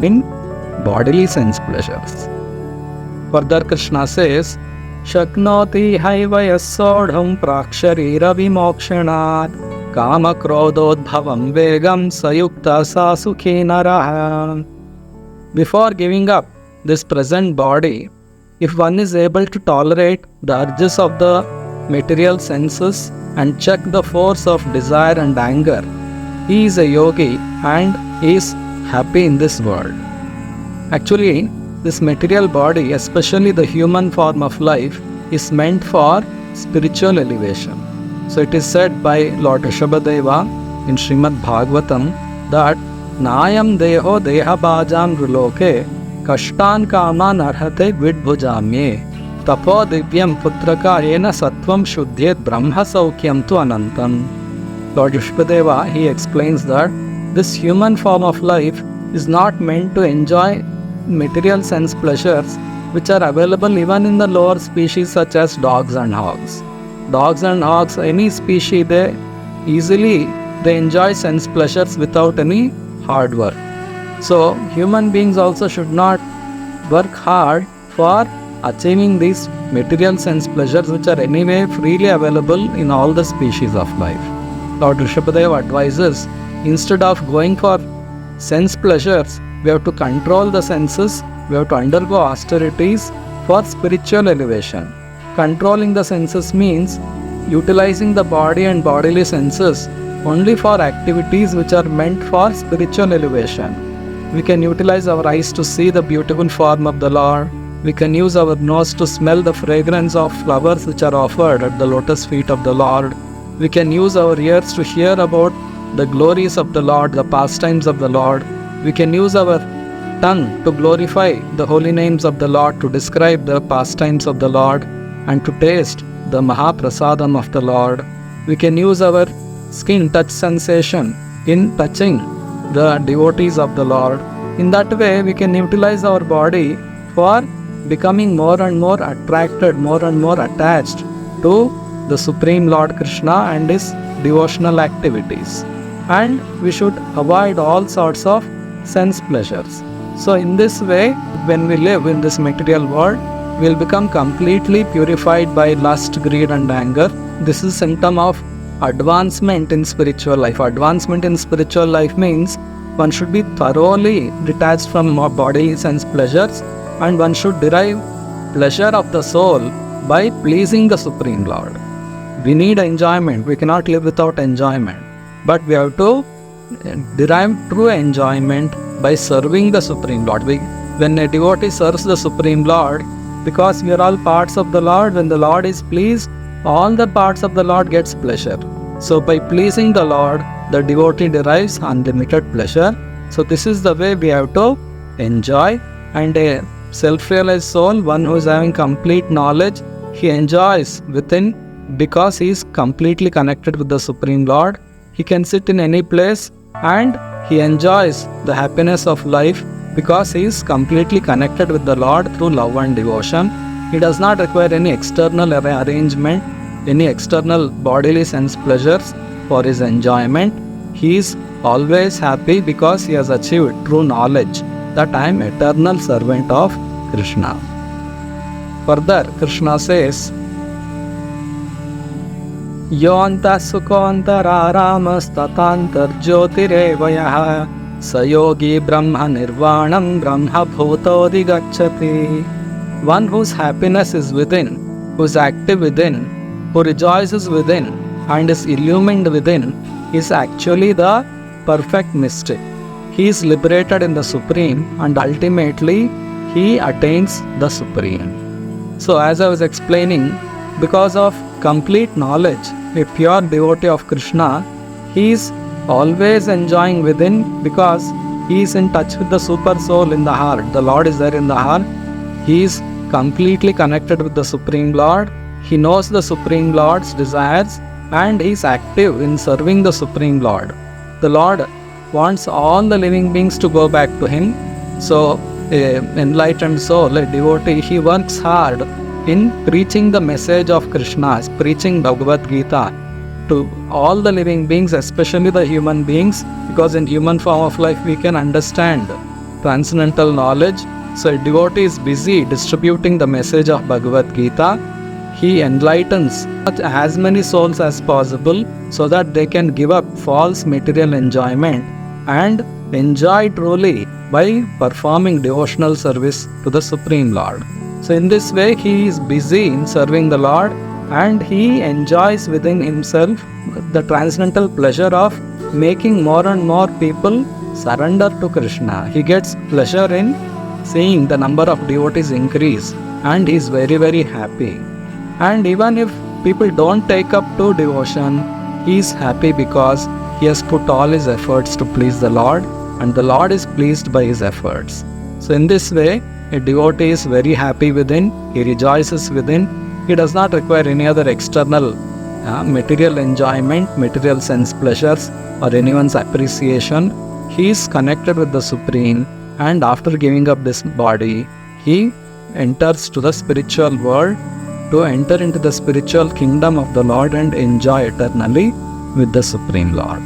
In bodily sense pleasures. Further, Krishna says, Shaknoti haiva yasodham praksharira vimokshanat kama krododbhavam vegam sayukta sasukhe naraha. Before giving up this present body, if one is able to tolerate the urges of the material senses and check the force of desire and anger, he is a yogi and is happy in this world. Actually, this material body, especially the human form of life, is meant for spiritual elevation. So it is said by Lord Rishabhadeva in Srimad Bhagavatam that Nayam deho deha bhajam ruloke kashtan kaman arhate vidbhujamye tapo divyam putraka ena sattvam shuddhyet brahma saukyam tu anantam. Lord Rishabhadeva, he explains that this human form of life is not meant to enjoy material sense pleasures which are available even in the lower species such as dogs and hogs. Dogs and hogs, any species, they enjoy sense pleasures without any hard work. So human beings also should not work hard for achieving these material sense pleasures which are anyway freely available in all the species of life. Lord Rishabhadeva advises, instead of going for sense pleasures, we have to control the senses, we have to undergo austerities for spiritual elevation. Controlling the senses means utilizing the body and bodily senses only for activities which are meant for spiritual elevation. We can utilize our eyes to see the beautiful form of the Lord. We can use our nose to smell the fragrance of flowers which are offered at the lotus feet of the Lord. We can use our ears to hear about the glories of the Lord, the pastimes of the Lord. We can use our tongue to glorify the holy names of the Lord, to describe the pastimes of the Lord, and to taste the Mahaprasadam of the Lord. We can use our skin touch sensation in touching the devotees of the Lord. In that way, we can utilize our body for becoming more and more attracted, more and more attached to the Supreme Lord Krishna and his devotional activities. And we should avoid all sorts of sense pleasures. So in this way, when we live in this material world, we will become completely purified by lust, greed and anger. This is a symptom of advancement in spiritual life. Advancement in spiritual life means one should be thoroughly detached from body sense pleasures, and one should derive pleasure of the soul by pleasing the Supreme Lord. We need enjoyment. We cannot live without enjoyment. But we have to derive true enjoyment by serving the Supreme Lord. When a devotee serves the Supreme Lord, because we are all parts of the Lord, when the Lord is pleased, all the parts of the Lord gets pleasure. So by pleasing the Lord, the devotee derives unlimited pleasure. So this is the way we have to enjoy. And a self-realized soul, one who is having complete knowledge, he enjoys within because he is completely connected with the Supreme Lord. He can sit in any place and he enjoys the happiness of life because he is completely connected with the Lord through love and devotion. He does not require any external arrangement, any external bodily sense pleasures for his enjoyment. He is always happy because he has achieved true knowledge that I am eternal servant of Krishna. Further, Krishna says, Yonta sukontaramas tatantar jyotirevayah sayogi brahma nirvanam brahma bhutodi gacchati. One whose happiness is within, who is active within, who rejoices within and is illumined within, is actually the perfect mystic. He is liberated in the Supreme and ultimately he attains the Supreme. So as I was explaining, because of complete knowledge, a pure devotee of Krishna, he is always enjoying within because he is in touch with the super soul in the heart. The Lord is there in the heart. He is completely connected with the Supreme Lord. He knows the Supreme Lord's desires and he is active in serving the Supreme Lord. The Lord wants all the living beings to go back to him. So enlightened soul, a devotee, he works hard in preaching the message of Krishna, preaching Bhagavad Gita to all the living beings, especially the human beings, because in human form of life we can understand transcendental knowledge. So a devotee is busy distributing the message of Bhagavad Gita. He enlightens as many souls as possible so that they can give up false material enjoyment and enjoy truly by performing devotional service to the Supreme Lord. So in this way he is busy in serving the Lord, and he enjoys within himself the transcendental pleasure of making more and more people surrender to Krishna. He gets pleasure in seeing the number of devotees increase, and he is very, very happy. And even if people don't take up to devotion, he is happy because he has put all his efforts to please the Lord, and the Lord is pleased by his efforts. So in this way, a devotee is very happy within, he rejoices within. He does not require any other external material enjoyment, material sense pleasures, or anyone's appreciation. He is connected with the Supreme, and after giving up this body, he enters to the spiritual world to enter into the spiritual kingdom of the Lord and enjoy eternally with the Supreme Lord.